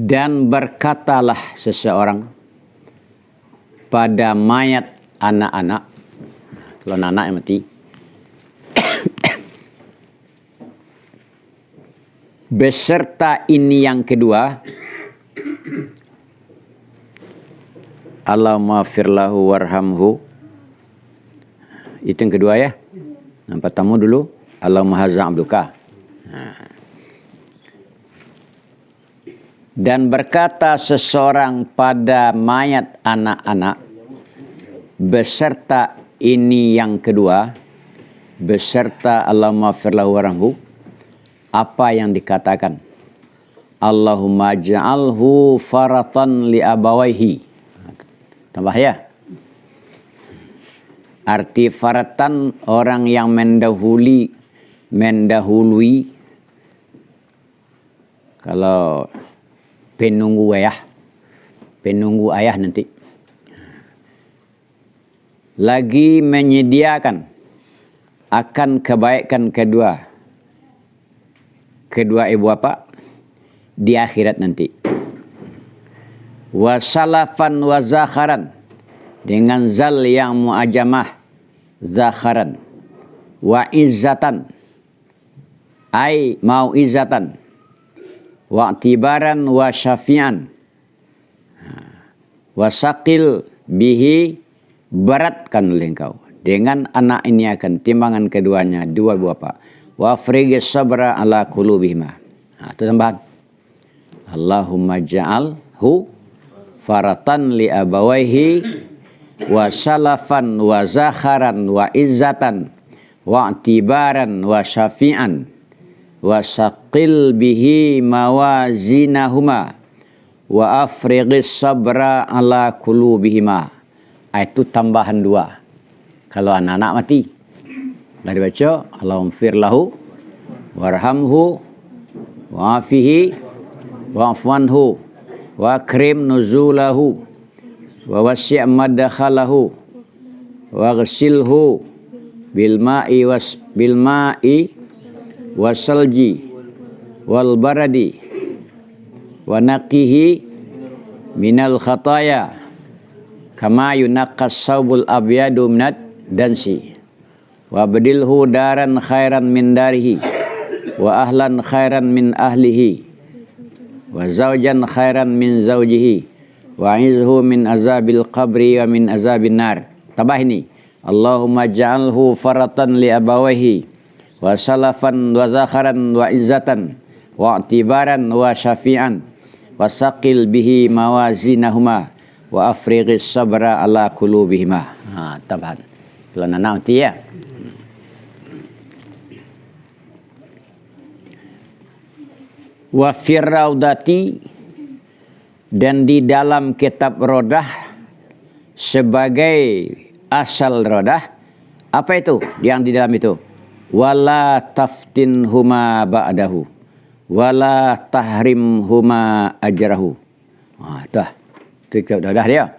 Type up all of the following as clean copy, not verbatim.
Dan berkatalah seseorang pada mayat anak-anak, kalau anak yang mati, beserta ini yang kedua, Allahumma firlahu warhamhu. Itu yang kedua ya. Yang pertama dulu, Allahumma hazza abduka. Dan berkata seseorang pada mayat anak-anak, beserta ini yang kedua, beserta Allahumma firlahu warhamhu, apa yang dikatakan? Allahumma ja'alhu faratan li abawaihi. Tambah ya. Arti faratan orang yang mendahului. Kalau penunggu ayah nanti. Lagi menyediakan akan kebaikan kedua ibu bapa di akhirat nanti. Wa salafan wa zakharan, dengan zal yang muajamah, zakharan. Wa izzatan, ay mau izzatan. Wa tibaran wa syafi'an. Wa saqil bihi, beratkan oleh engkau. Dengan anak ini akan timbangan keduanya, dua bapa. Wa frigis sabra ala qulubihima. Itu tambahan. Allahumma ja'alhu faratan li abawaihi wa salafan wa zakharan wa izzatan wa tibaran wa syafi'an wa saqil bihi mawazinahuma wa afrighis sabra ala qulubihima. Itu tambahan dua. Kalau anak-anak mati, dari baca Allahumma firlahu warhamhu wa'afihi wa'afwanhu wa krim nuzulahu wa wasi' madkhalahu wa ghasilhu bil ma'i wasalji wal baradi wa naqihi minal khataya kama yunaqqas saubul abyadu minad dansi wa badilhu daran khairan min darihi wa ahlan khairan min ahlihi wa zawjan khairan min zawjihi wa izhu min azabil qabri wa min azabin nar. Tambah ini, Allahumma ja'alhu faratan li abawaihi wa salafan wa zakharan wa izzatan wa i'tibaran wa syafi'an wa saqil bihi mawazinahuma wa afrighis sabra ala qulubihima. Tambahan. Kalau nanti ya. Wa firraudati, dan di dalam kitab Rodah sebagai asal Rodah, apa itu yang di dalam itu? Wala taftin huma ba'dahu wala tahrim huma ajrahu. Dah. Itu kitab Rodah dia.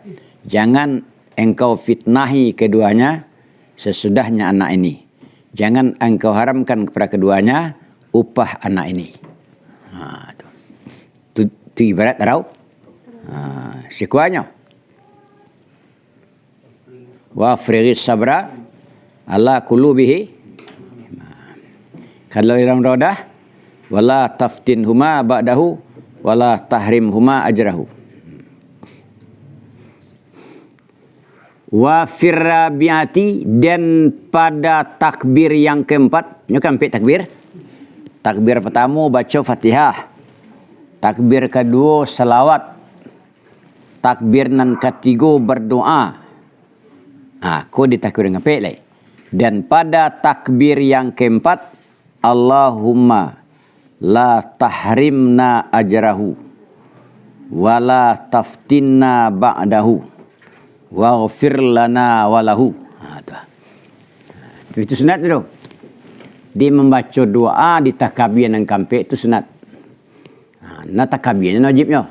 Jangan engkau fitnahi keduanya sesudahnya anak ini. Jangan engkau haramkan kepada keduanya upah anak ini. Itu ibarat tahu. Sekuanya. Wa frighis sabra ala qulubihi. Kalau dalam Rodah, wala taftin huma ba'dahu wala tahrim huma ajrahu. Wa firrabiati, dan pada takbir yang keempat. Ini kan takbir. Takbir pertama baca Fatihah. Takbir kedua selawat. Takbir nan ketiga berdoa. Kau ditakbir dengan baik lagi. Dan pada takbir yang keempat, Allahumma la tahrimna ajrahu wa la taftinna ba'dahu waghfir lana walahu. Itu sunat itu. Dia membaca doa di takbir yang keempat itu sunat. Nah takbirnya wajibnya.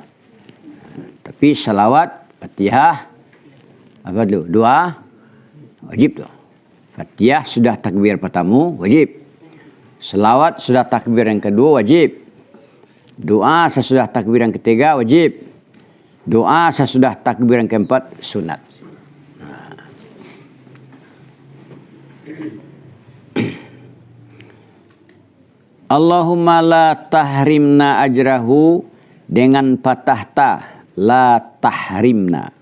Tapi salawat, Fatihah, apa dulu? Doa wajib tu. Fatihah sudah takbir pertama wajib. Selawat sudah takbir yang kedua wajib. Doa sesudah takbir yang ketiga wajib. Doa sesudah takbir yang keempat sunat. Allahumma la tahrimna ajrahu dengan patah ta, la tahrimna.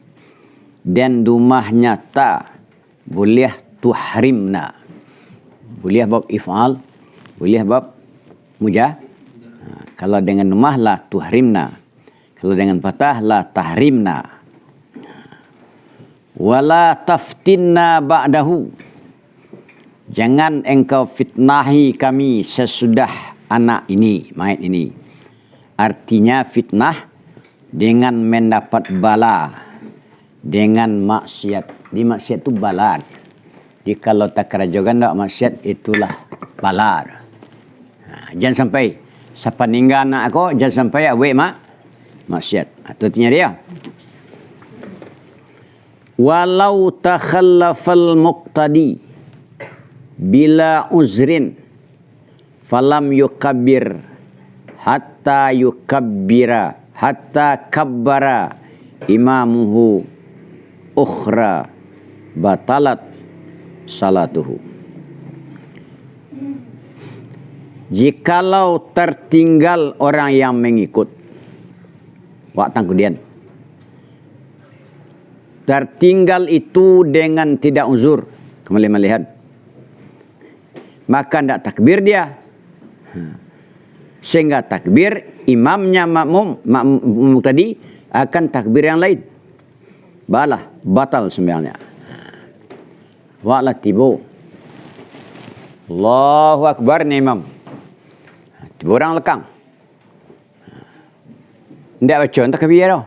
Dan dumahnya ta, boleh tuhrimna. Boleh bab if'al, boleh bab mujah. Kalau dengan dumah la tuhrimna. Kalau dengan patah la tahrimna. Wala taftinna ba'dahu. Jangan engkau fitnahi kami sesudah anak ini, mayat ini. Artinya fitnah dengan mendapat bala, dengan maksiat. Di maksiat itu bala. Jadi kalau tak kerajogan tak maksiat itulah bala. Jangan sampai siapa ninggal anak aku, jangan sampai awek maksiat. Itu artinya dia. Walau takhallafal muqtadi bila uzrin falam yukabbir hatta kabbara imamuhu ukhra batalat salatuhu. Jikalau tertinggal orang yang mengikut waktu kemudian tertinggal itu dengan tidak uzur, kembali melihat, maka tidak takbir dia, sehingga takbir imamnya makmum tadi akan takbir yang lain, batal sembahyangnya. Wa'la tibu Allahu Akbar ni imam, tiba orang lekang, tidak baca takbir tau.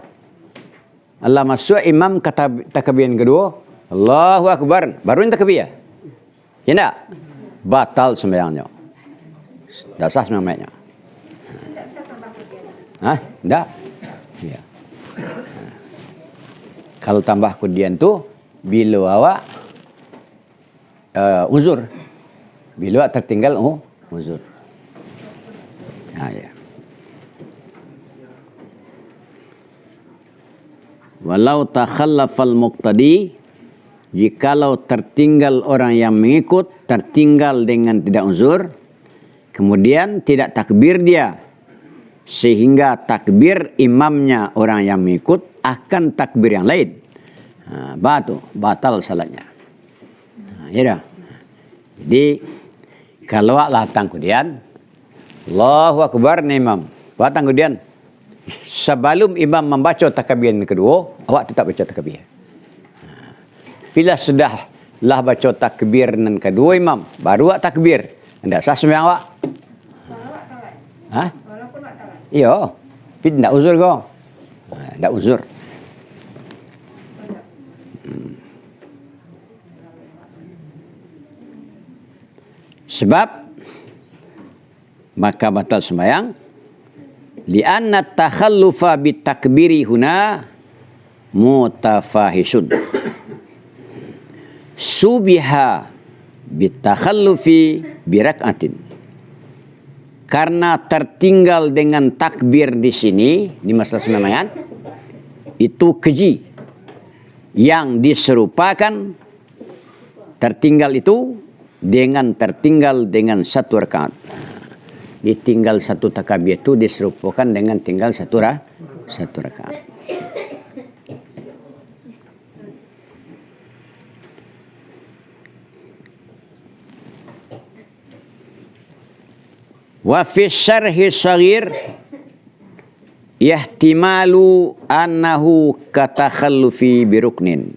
Allah masuk imam kata takbir yang kedua, Allahu Akbar, baru ini takbir. Ya tak? Batal sembahyangnya. Tak sah sembahyangnya. Tak. Ya. Kalau tambah kemudian tu bila awak uzur. Bila awak tertinggal uzur. Ya. Walau takhallafal muqtadi, jikalau tertinggal orang yang mengikut, tertinggal dengan tidak uzur, kemudian tidak takbir dia, sehingga takbir imamnya orang yang mengikut akan takbir yang lain, batal salatnya. Ya dah. Jadi kalau awak datang kemudian Allahu Akbar ni imam, datang kemudian sebelum imam membaca takbir yang kedua, awak tetap baca takbir. Bila sudah lah baca takbir yang kedua imam, baru awak takbir, tidak sah sembahyang awak. Walaupun awak tarat. Iya, tapi tidak uzur kau. Tidak uzur. Sebab maka batal sembahyang. Li'anna takhallufa bitakbiri huna mutafahisun. Subiha bitakhallufi birak'atin. Karena tertinggal dengan takbir di sini, di masalah sembahyang, itu keji. Yang diserupakan tertinggal itu dengan tertinggal dengan satu rakaat. Ditinggal satu takbir itu diserupakan dengan tinggal satu rakaat. Wa fi syarhi shaghir ihtimalu annahu katakhallufi biruknin.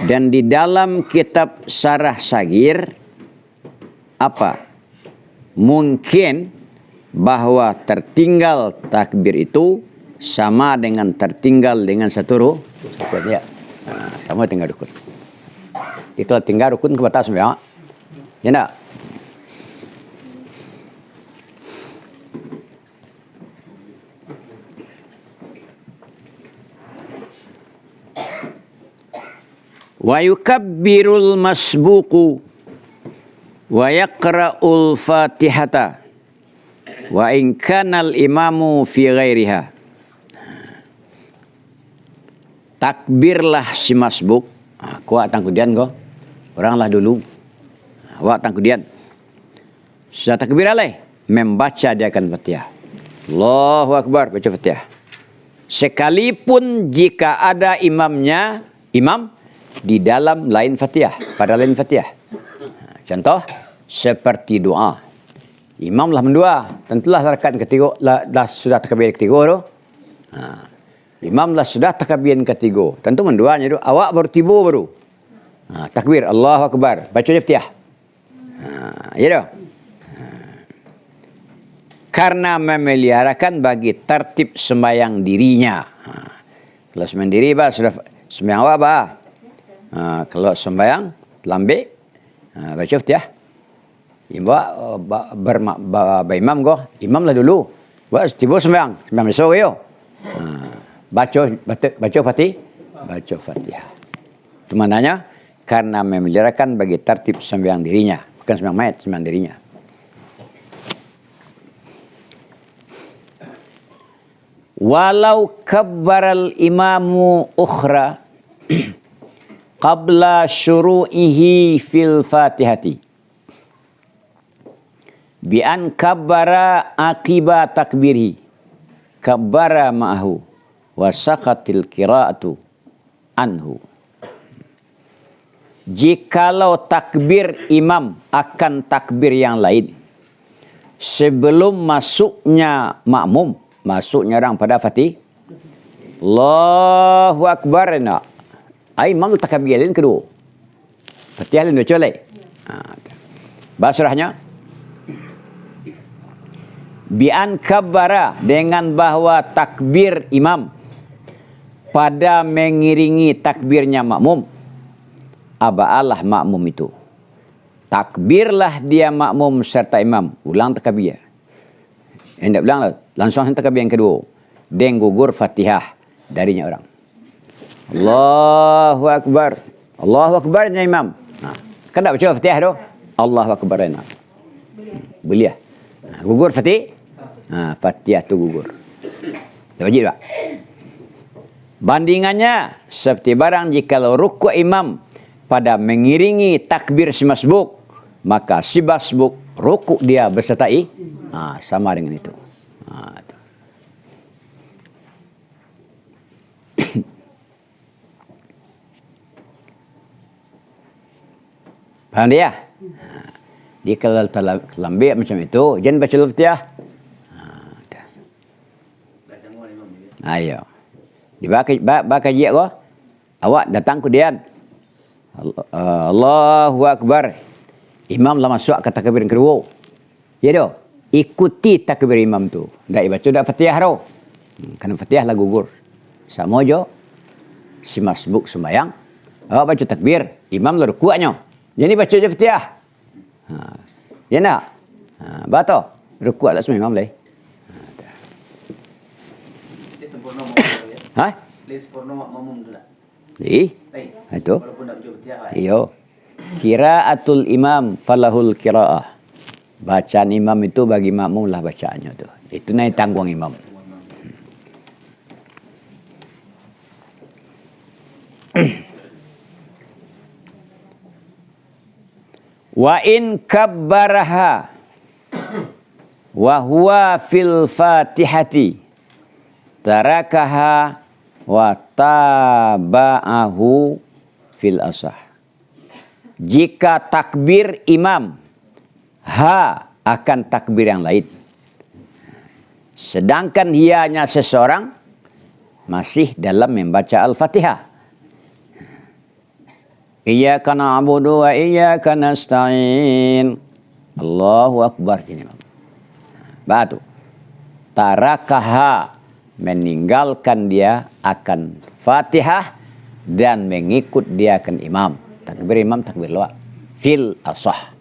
Dan di dalam kitab Syarah Sagir mungkin bahwa tertinggal takbir itu sama dengan tertinggal dengan satu rukun. Ya. Sama tinggal rukun. Itu tinggal rukun kebatas sembahyang. Ya enggak? Wa yukabbirul masbuqu wa yaqra'ul fatihata Wa in kanal imamu fi ghairiha. Takbirlah si masbuk. Kuat tangkudian kau. Oranglah dulu. Awak tangkudian. Sudah takbir alai. Membaca dia akan Fatihah. Allahu Akbar. Baca Fatihah. Sekalipun jika ada imam di dalam lain Fatihah. Pada lain Fatihah. Contoh. Seperti doa. Imamlah mendua. Tentulah rakaat ketiga. Sudah takbir ketiga tu. Imamlah sudah takbir ketiga. Tentu menduanya tu. Awak baru tiba baru. Takbir. Allahu Akbar. Baca Fatihah. Ya tu. Karena memeliharakan bagi tertib sembahyang dirinya. Kalau sembahyang diri, sudah sembahyang awak, kalau sembahyang lambe, baca Fatihah. Imam kau, imamlah dulu. Tiba sembahyang besok yo. Baca Fatihah. Itu maknanya karena memeliharakan bagi tertib sembahyang dirinya, bukan sembahyang mayat, sembahyang dirinya. Walau kabbaral imamu ukhra qabla syuru'ihi fil fatihati bi an kabbara aqiba takbirhi kabbara ma'ahu wa saqatil qira'atu anhu. Jikalau takbir imam akan takbir yang lain sebelum masuknya makmum, masuknya orang pada Fatih, Allahu Akbar nak. Imam takbir yang kedua. Fatihah yang baca lagi. Basrahnya bi'an kabbara, dengan bahwa takbir imam pada mengiringi takbirnya makmum. Aba'alah makmum itu. Takbirlah dia makmum serta imam. Ulang takbir. Hendak bilang langsung takbir yang kedua. Dan gugur Fatihah darinya orang. Allahu Akbar. Allahu Akbarnya imam. Kan tak baca Fatihah tu? Allahu Akbarnya. Boleh. Gugur Fatihah. Fatihah tu gugur. Wajib tak? Bandingannya seperti barang jikalau rukuk imam pada mengiringi takbir si masbuk, maka si masbuk rukuk dia berserta sama dengan itu. Paham dia? Dia kalau terlambat macam itu, jangan baca Fatihah. Ayo. Dibaca dia ko. Awak datang ke dia. Allahu Akbar. Imam lah masuk ke takbir yang kedua. Ya doh. Ikuti takbir imam tu. Dak baca dak Fatihah tu. Karena Fatihah lah gugur. Sama jo si masbuk sembahyang. Awak baca takbir, imam lah rukuknya. Jadi baca je Fatihah. Ya nak? Bato. Rukuklah semua imam leh. Dia sempurna makmum ya. Ha? Dia sempurna makmum tu lah. Itu. Walaupun tak baca Fatihah. Iyo. Qiraatul imam falahul qiraah. Bacaan imam itu bagi makmum lah bacaannya tu. Itu naik tanggung imam. Wa in kabbaraha wa huwa fil fatihati tarakaha wa taba'ahu fil asah. Jika takbir imam akan takbir yang lain, sedangkan ianya seseorang masih dalam membaca Al-Fatihah. Iyyaka na'budu wa iyyaka nasta'in. Allahu Akbar. Ini batu. Tarakaha, meninggalkan dia akan Fatihah dan mengikut dia akan imam. Takbir imam, takbir luar. Fil asah.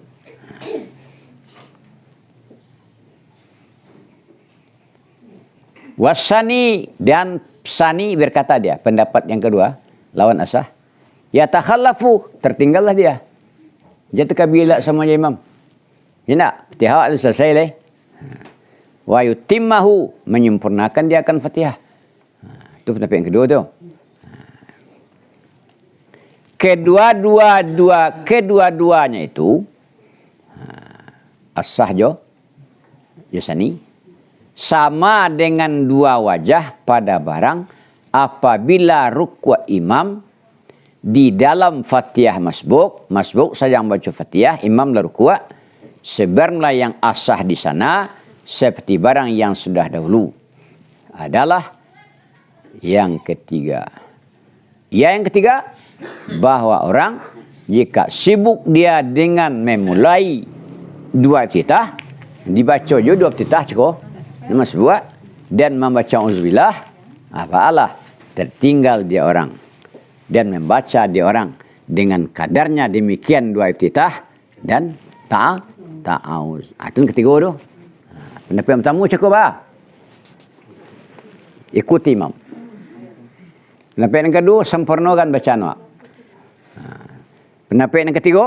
Wasani, dan sani berkata dia, pendapat yang kedua, lawan asah. Ya takhallafu, tertinggallah dia. Dia terkabila sama imam. Ya nak, Fatihah selesai leh. wa yutimmahu, menyempurnakan dia akan Fatihah. Itu pendapat yang kedua tu. Kedua-duanya itu as-sah jo jasani sama dengan dua wajah pada barang apabila rukuk imam di dalam Fatihah masbuk saja yang baca Fatihah, imam la rukuk, sebenarnya yang asah di sana seperti barang yang sudah dahulu adalah yang ketiga. Ya, yang ketiga, bahwa orang jika sibuk dia dengan memulai dua iftitah, dibaca je dua iftitah cukup, masbuk dan membaca auzubillah, apalah tertinggal dia orang dan membaca dia orang dengan kadarnya demikian dua iftitah dan ta'awuz. Itu yang ketiga tu. Pendapat yang pertama cukup bah. Ikuti imam. Pendapat yang kedua sempurnakan bacaan awak. Pendapat yang ketiga,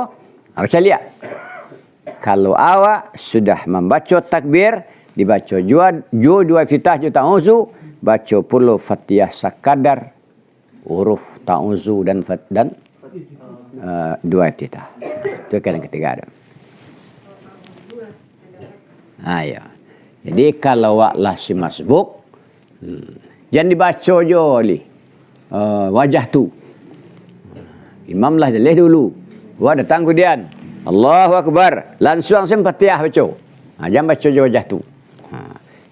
baca lihat. Kalau awak sudah membaca takbir, dibaca dua iftitah ju ta'awuzu, baca pula Fatihah sakadar huruf ta'awuzu dan dua iftitah. Itu yang ketiga ada. Ya. Jadi kalau awak lah si masbuk, jangan dibaca je li. Wajah tu. Imam lah jelih dulu. Wah datang kemudian. Allahu Akbar. Langsung Fatihah baca. Jangan baca je wajah tu.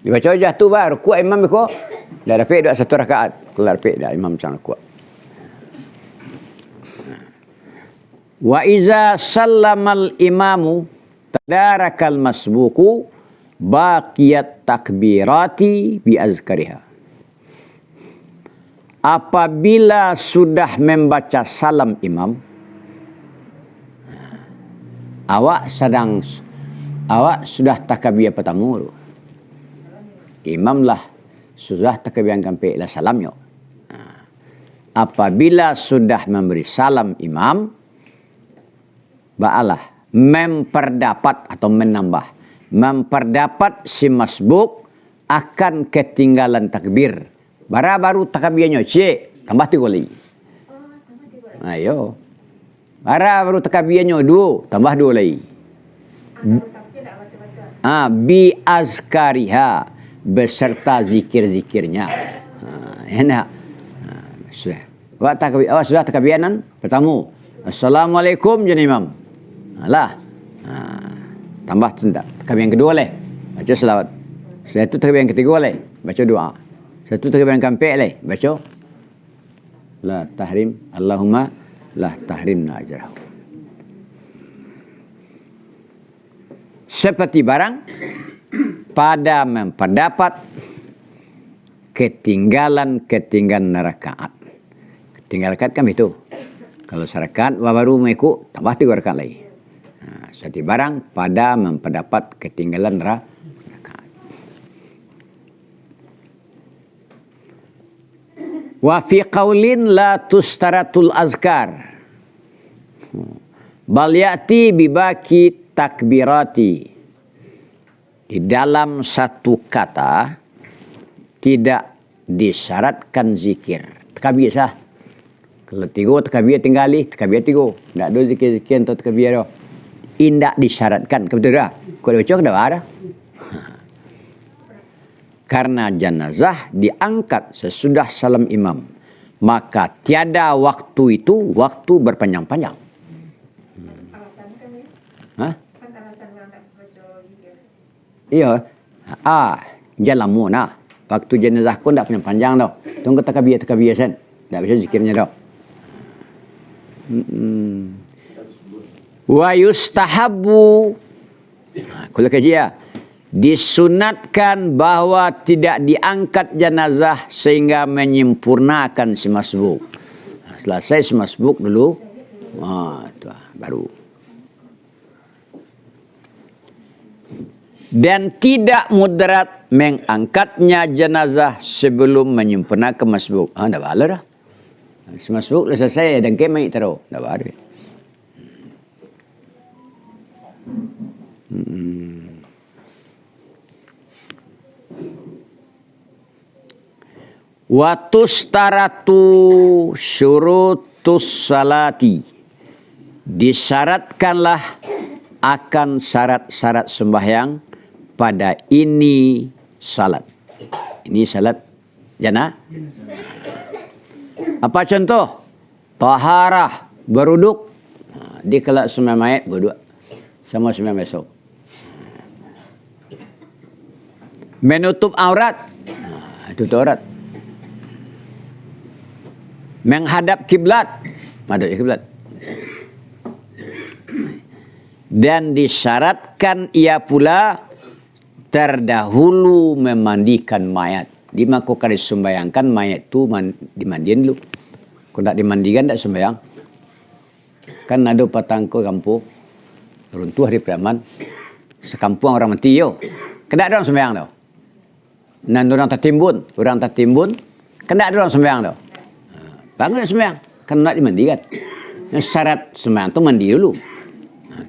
Dibaca wajah tu baru rukuk imam ikut. Dah dapat dak satu rakaat. Kelar dapat dak imam macam rukuk. Wa iza sallamal imamu tadarakal masbuku baqiyat takbirati bi azkariha. Apabila sudah membaca salam imam, awak sudah takbir pertama. Imam lah sudah takbir yang sampai lah salamnya. Apabila sudah memberi salam imam, ba'alah memperdapat atau memperdapat si masbuk akan ketinggalan takbir. Baru takbirnya cik, tambah 3 lagi. Ayo. Baru takbirnya 2, tambah 2 lagi. Bi azkariha, beserta zikir-zikirnya. Enak. Sudah. Awak sudah takbiran pertama. Assalamualaikum jadi imam. Alah. Tambah takbir yang kedua leh. Baca selawat. Setelah itu takbir yang ketiga leh. Baca doa. Satu takbir yang keempat leh. Baca la tahrim Allahumma la tahrimna ajrahu. Seperti barang pada memperdapat ketinggalan rakaat. Ketinggalan rakaat kan itu. Kalau serakaat baru mengikut tambah 3 rakaat lagi. Seperti barang pada memperdapat ketinggalan rakaat. Wa fi qaulin la tustaratul azkar bal ya'ti bibaki takbirati. Di dalam satu kata tidak disyaratkan zikir. Takbir sah. Kalau 3 takbir tinggali, takbir 3. Tak ada zikir-zikir untuk takbir dah. Indak disyaratkan. Betul tak? Kau dah baca ke dah ada? Karena jenazah diangkat sesudah salam imam, maka tiada waktu itu waktu berpanjang-panjang. Iya. Jalan muna. Waktu jenazah kau tak panjang tau. Tunggu takbir sen. Tak bisa zikirnya tau. Wa yustahabu. Kalau kaji ya. Disunatkan bahwa tidak diangkat jenazah sehingga menyempurnakan si masbuk. Selesai si masbuk dulu, itu baru. Dan tidak mudarat mengangkatnya jenazah sebelum menyempurnakan masbuk. Tak bala dah. Si masbuk dah selesai dan kemai taruh. Tak bala. Wa tustaratu syurutus salati. Disyaratkanlah akan syarat-syarat sembahyang pada ini salat. Ini salat jana. Apa contoh? Taharah, beruduk. Dia kalau sembahyang mayat berdua. Sama sembahyang besok. Menutup aurat. Tutup aurat. Menghadap kiblat. Menghadap kiblat. Dan disyaratkan ia pula terdahulu memandikan mayat. Dimakukan disembayangkan mayat itu dimandiin dulu. Kalau tak dimandikan tak sembayang. Kan ada patangko kampung runtuh hari preman. Sekampung orang mati yo. Kena ada orang sembayang tau. Nan orang tak timbun, kena ada orang sembayang tau. Bangun tak sembayang, kan nak dimandikan. Syarat sembayang tu mandi dulu.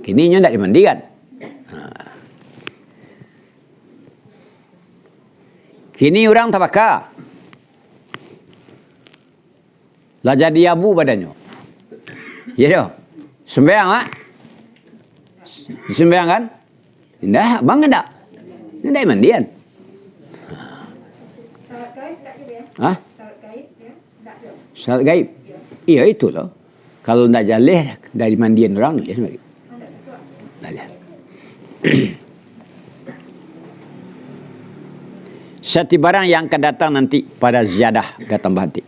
Kini nya tak dimandikan. Kini orang tabaka. Lah jadi abu badannya. Ya dah. Sembayang ah. Sembayang kan? Tidak, bangun tak? Ini dah mandian. Salat gaib tak ke ya? Hah? Salat gaib ya? Tak ada. Salat gaib? Iya itu loh. Kalau tidak jaleh dari mandian orang dia sebagai. Tak satu. Dah. Setiap barang yang akan datang nanti pada ziyadah datang berhenti.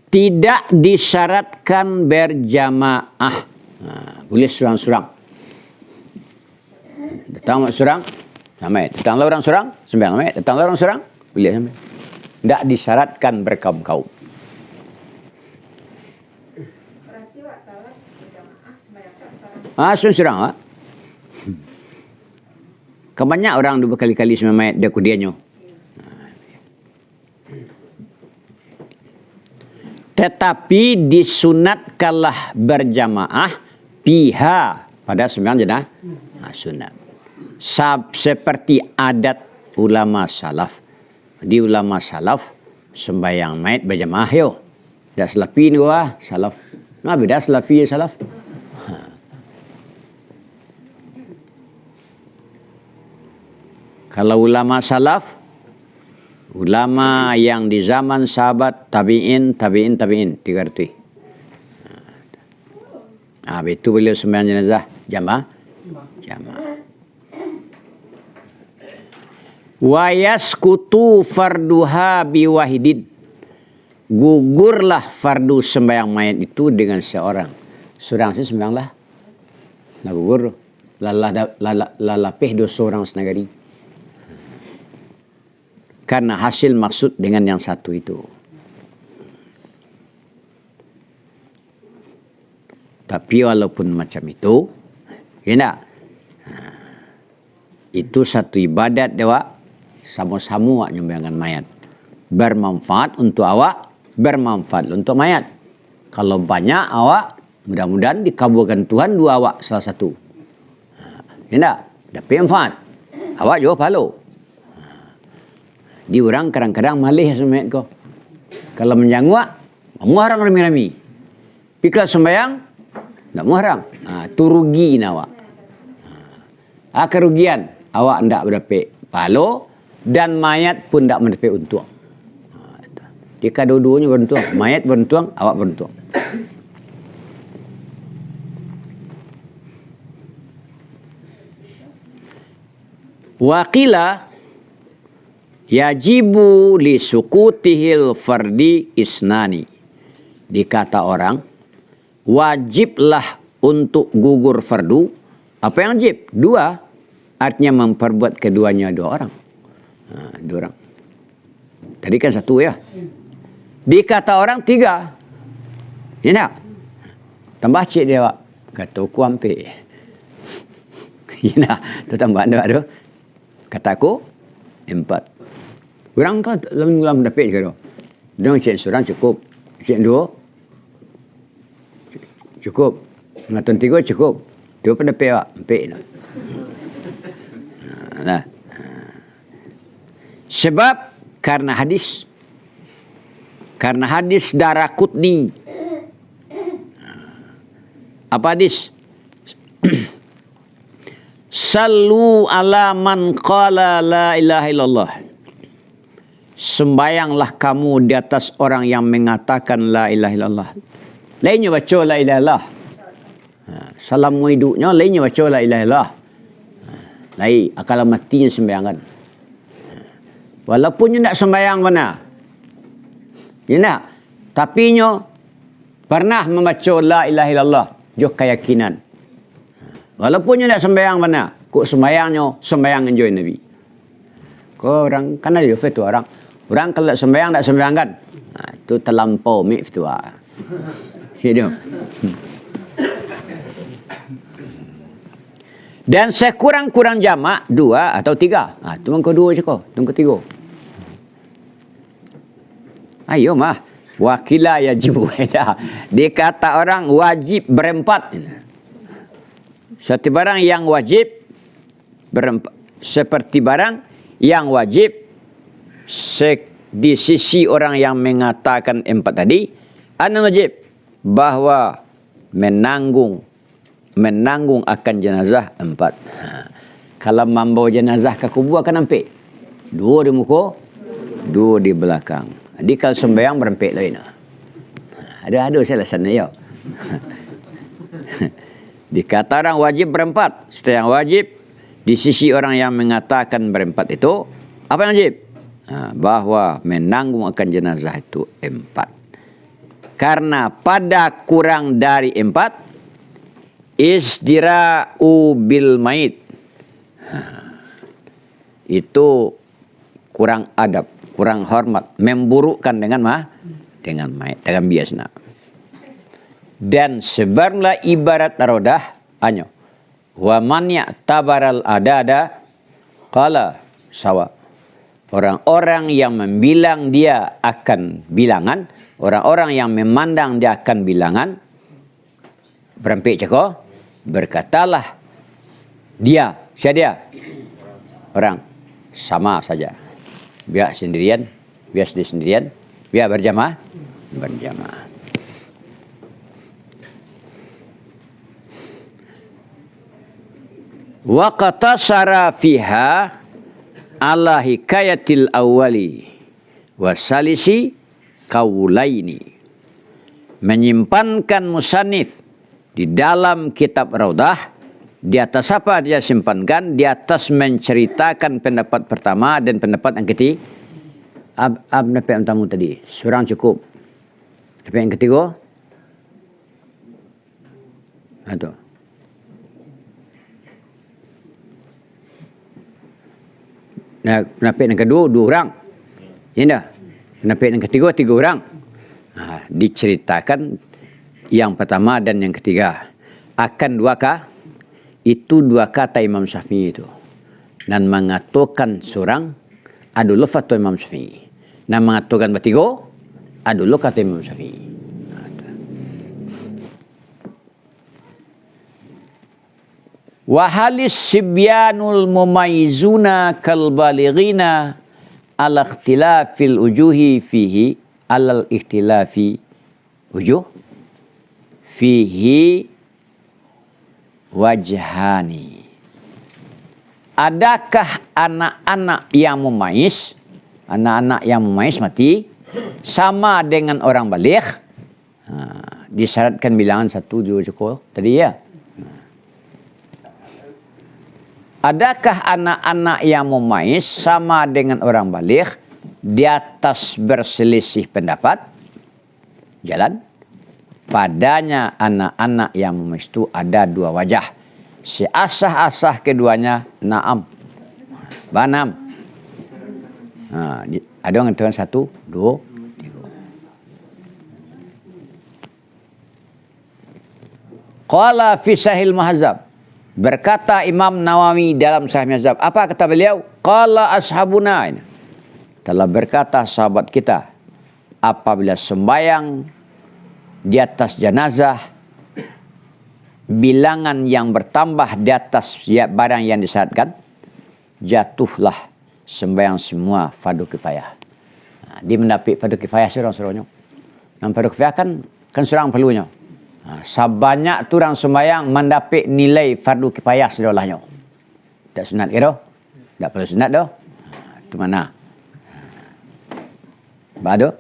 Tidak disyaratkan berjamaah. Boleh surang-surang. Datang surang, sampai. Datanglah orang surang, sembahyang sampai. Datanglah orang surang, boleh sampai. Tidak disyaratkan berkaum-kaum. Berarti wak salat berjamaah sembahyang seorang. Surang. Kebanyak orang dua berkali-kali sembahyang dia kudiannya. Tetapi disunatkanlah berjamaah piha pada sembahyang jenazah sunat. Seperti adat ulama salaf. Di ulama salaf sembahyang mayat berjamaah yo. Dah salafi ni wah salaf. Nah beda salafi salaf. Kalau ulama salaf, ulama yang di zaman sahabat, tabi'in, tiga arti. Itu beliau sembahyang jenazah jamaah. Wa yaskutu farduha biwahidin. Gugurlah fardu sembahyang mayat itu dengan seorang. Seorang sih sembahyanglah. Nah gugur. Lalapih dosa orang senagari. Karena hasil maksud dengan yang satu itu. Tapi walaupun macam itu, ya itu satu ibadat dewa, sama-sama awak nyembelihkan mayat. Bermanfaat untuk awak, bermanfaat untuk mayat. Kalau banyak awak, mudah-mudahan dikabulkan Tuhan dua awak salah satu. Ya dapat manfaat. Awak juga pahala. Di orang kadang-kadang malih semayat kau. Kalau menjanguak, muharang rami-rami. Tapi kalau sembahyang, tak muharang. Itu rugi awak. Kerugian, awak tidak mendapat pahala dan mayat pun tidak mendapat untung. Jika dua-duanya beruntung, mayat beruntung, awak beruntung. Waqila yajibu li sukutihil fardi isnani. Dikata orang, wajiblah untuk gugur fardu. Apa yang wajib? Dua. Artinya memperbuat keduanya dua orang. Dua orang. Tadi kan satu ya. Dikata orang tiga. Ya tak? Tambah cik dia, Pak. Kata aku hampir. Ya tak? Itu tambah ada. Kata aku, empat. Orang kan dalam dapat ke tu. Dengan cik seorang cukup. Cik dua cukup. Ngatan tiga cukup. Dua pun dapat, Pak. Empat lah. Nah. Sebab karena hadis Daraqutni. Apa hadis? Sallu ala man qala la ilaha illallah. Sembayanglah kamu di atas orang yang mengatakan la ilaha illallah. Lainnya baca la ilaha illallah. Salam hidupnya lainnya baca la ilaha illallah. Lain akal matinya sembayangan. Walaupun dia tak sembayang mana. Dia tak. Tapi dia pernah membaca la ilaha illallah. Jok keyakinan. Walaupun dia tak sembayang mana. Kok sembayangnya sembayang enjoy Nabi. Kau orang kan ada fatwa orang. Orang kalau tak sembayang kan. Itu terlampau mik fatwa. Hidup. Dan sekurang-kurang jamak 2 atau 3. Itu yang kedua je kau. Itu yang ketiga. Ayo mah. Wakila yajibu weda. Dia kata orang wajib berempat. Seperti barang yang wajib berempat. Seperti barang yang wajib di sisi orang yang mengatakan 4 tadi. Anu wajib. Bahwa menanggung akan jenazah 4. Kalau membawa jenazah ke kubur akan nampak 2 di muka, 2 di belakang. Jadi kalau sembahyang berempik lain. Ada saya sana ya. Dikata orang wajib berempat. Seperti yang wajib di sisi orang yang mengatakan berempat itu apa yang wajib? Bahwa menanggung akan jenazah itu 4. Karena pada kurang dari 4 isdira'u bil mait. Itu kurang adab, kurang hormat, memburukkan dengan mayat, dengan biasna. Dan sebarlah ibarat rodah anyo. Wa man ya'tabaral adada qala sawa. Orang-orang yang membilang dia akan bilangan, orang-orang yang memandang dia akan bilangan, berempik cakap, berkatalah dia, siapa dia? Orang sama saja. Biar sendirian, biar sendirian, biar berjamaah. Wa qatasara fiha ala hikayatil awwali wa salisi kaulaini. Menyimpankan musannif di dalam kitab Raudah, di atas apa dia simpankan? Di atas menceritakan pendapat pertama dan pendapat yang ketiga. Pendapat yang pertama tadi, surang cukup. Pendapat yang ketiga? Atau nah, pendapat yang kedua 2 orang. Ya dah. Pendapat yang ketiga 3 orang. Diceritakan yang pertama dan yang ketiga. Akan 2 itu 2 kata Imam Syafi'i itu. Dan mengatakan seorang adalah fatwa Imam Syafi'i. Dan mengatakan bertiga adalah kata Imam Syafi'i. Wahalis sibyanul mumaizuna kal balighina ala ikhtilafil ujuhi fihi alal ikhtilafi ujuh fihi wajhani. Adakah anak-anak yang memais, mati sama dengan orang baligh? Disyaratkan bilangan 1 2 cukup tadi ya. Adakah anak-anak yang memais sama dengan orang baligh di atas berselisih pendapat? Jalan. Padanya anak-anak yang memais itu ada 2 wajah. Si asah-asah keduanya na'am. Banam. Ada yang mengatakan 1, 2, 3. Qala fi Sahih Muhazzab. Berkata Imam Nawawi dalam Sahih Muhazzab. Apa kata beliau? Qala ashabuna. Telah berkata sahabat kita. Apabila sembayang di atas jenazah, bilangan yang bertambah di atas barang yang disyaratkan, jatuhlah sembahyang semua fardu kifayah. Dia mendapat fardu kifayah seorang-seorangnya. Dan fardu kifayah kan seorang perlunya. Sebanyak tu orang sembahyang mendapat nilai fardu kifayah sedolahnya. Tak sunat ke dah? Tak perlu sunat dah. Itu mana? Bado.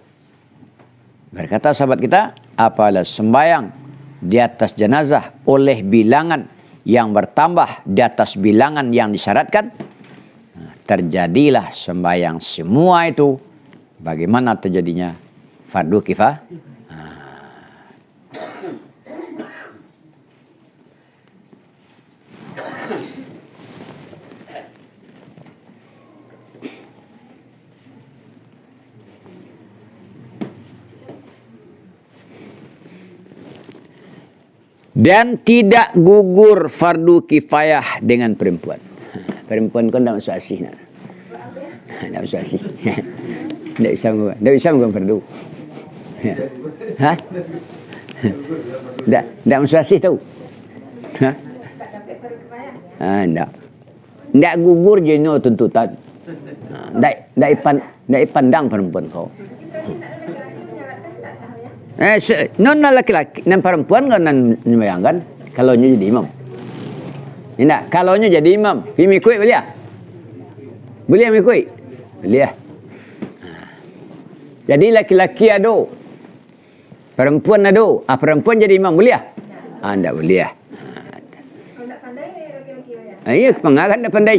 Berkata sahabat kita, apalah sembahyang di atas jenazah oleh bilangan yang bertambah di atas bilangan yang disyaratkan, terjadilah sembahyang semua itu. Bagaimana terjadinya fardu kifayah? Dan tidak gugur fardu kifayah dengan perempuan. Perempuan kan tak masuk asih nak. Tak masuk asih. Tak bisa menggunakan fardu. Ha? Tak masuk asih tahu. Ha? Tak. Tak gugur jenuh tuntutan. Tak pandang perempuan kau. Non laki-laki dan perempuan kan membayangkan kalau jadi imam. Tidak, kalau jadi imam, pergi mikui boleh? Boleh mikui? Boleh. Jadi laki-laki ada, perempuan ada. Perempuan jadi imam boleh? Tidak boleh. Kalau tak pandai laki-laki banyak. Iya, pengarang tak pandai.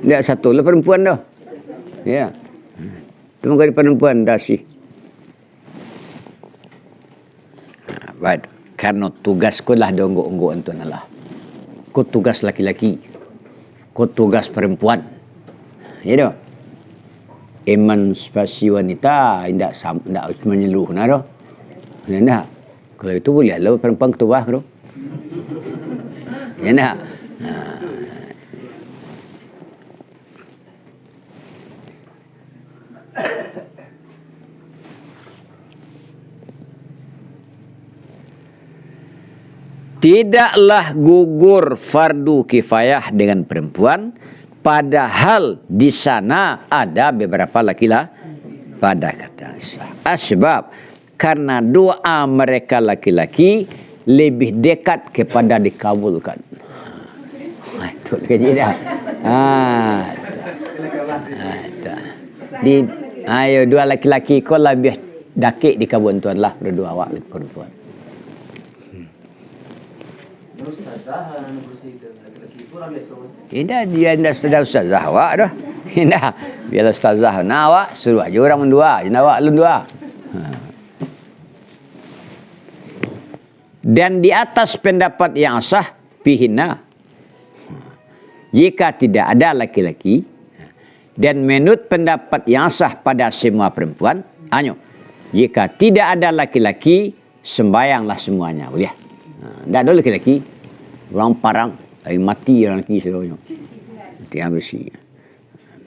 Tidak satu lah perempuan dah. Ya. Tunggu dari perempuan dah sih. Baik, karena tugasku lah donggok-onggok itu adalah ku tugas laki-laki, ku tugas perempuan. Ya dah. Emansipasi wanita tidak menyeluruh nah dah. Ya, kalau itu boleh lah perempuan ketua tu. Ya nak. Tidaklah gugur fardu kifayah dengan perempuan, padahal di sana ada beberapa laki-laki pada kata sebab karena doa mereka laki-laki lebih dekat kepada dikabulkan. Itu lagi dah. Ayo dua laki-laki kau lebih dakik dikabulkan Tuhan lah berdoa awak perempuan. Tidak, dia tidak sudah ustazah awak dah. Tidak, biarlah ustazah. Nah awak suruh aja orang mendua, jangan awak lu dua. Dan di atas pendapat yang sah pihina, jika tidak ada laki-laki, dan menurut pendapat yang sah pada semua perempuan, jika tidak ada laki-laki, sembayanglah semuanya, boleh. Tak ada laki-laki, orang parang, mati orang laki seluruhnya. Mati habis sih.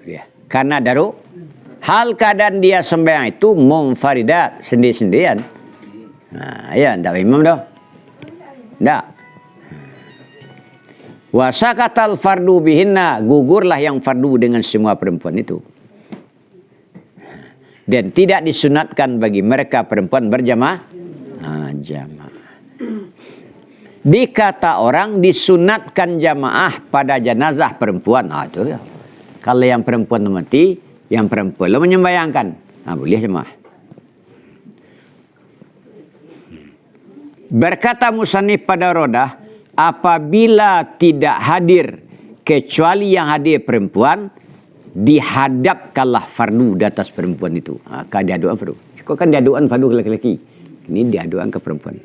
Ya. Karena daru hal keadaan dia sembahyang itu munfaridat, sendiri-sendirian. Ya, tak imam dah. Tak. Wasakatal fardu bihinna, gugurlah yang fardu dengan semua perempuan itu. Dan tidak disunatkan bagi mereka perempuan berjamaah. Jamaah. Dikata orang disunatkan jamaah pada jenazah perempuan. Itu ya. Kalau yang perempuan mati, yang perempuan lo menyembayangkan. Boleh jamaah. Berkata musannif pada rodah, apabila tidak hadir kecuali yang hadir perempuan, dihadapkanlah fardu di atas perempuan itu. Diaduan fardu. Kok kan diaduan fardu laki-laki. Ini diaduan ke perempuan.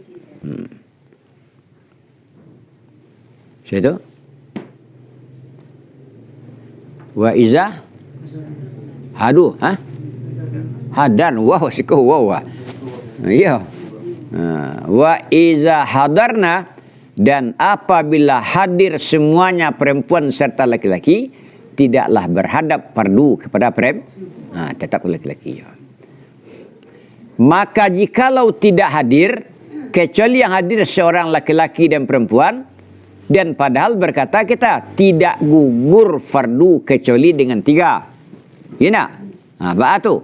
Siapa? Wa iza hadu, hadan, wow, sikoh, wow. Iya. Wa iza hadarna, dan apabila hadir semuanya perempuan serta laki-laki, tidaklah berhadap fardu kepada perempuan. Tetap laki-laki. Maka jikalau tidak hadir, kecuali yang hadir seorang laki-laki dan perempuan, Dan padahal berkata kita tidak gugur fardu kecuali dengan 3. Ya nak? Tu.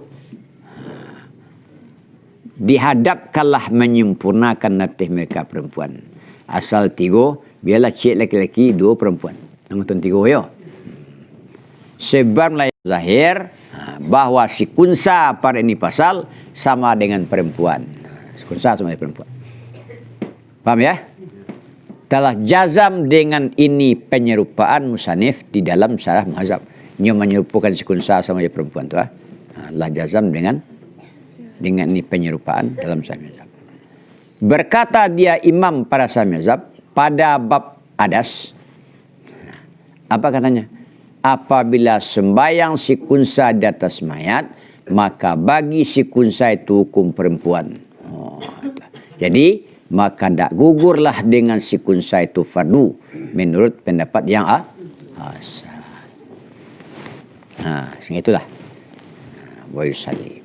Dihadapkanlah menyempurnakan natih mereka perempuan. Asal 3, biarlah cik laki-laki, 2 perempuan. Nonton 3 ya. Sebab zahir bahwa si kunsa pada ini pasal sama dengan perempuan. Si kunsa sama dengan perempuan. Paham ya? Telah jazam dengan ini penyerupaan musanif di dalam syarah mazhab. Dia menyerupakan si kunsa sama dengan perempuan tu. Lah jazam dengan ini penyerupaan dalam syarah mazhab. Berkata dia imam pada syarah mazhab pada bab adas. Apa katanya? Apabila sembayang si kunsa di atas mayat, maka bagi si kunsa itu hukum perempuan. Jadi maka tak gugurlah dengan si kunsa itu fardu menurut pendapat yang asal. Sehingga itulah. Wa yusalli.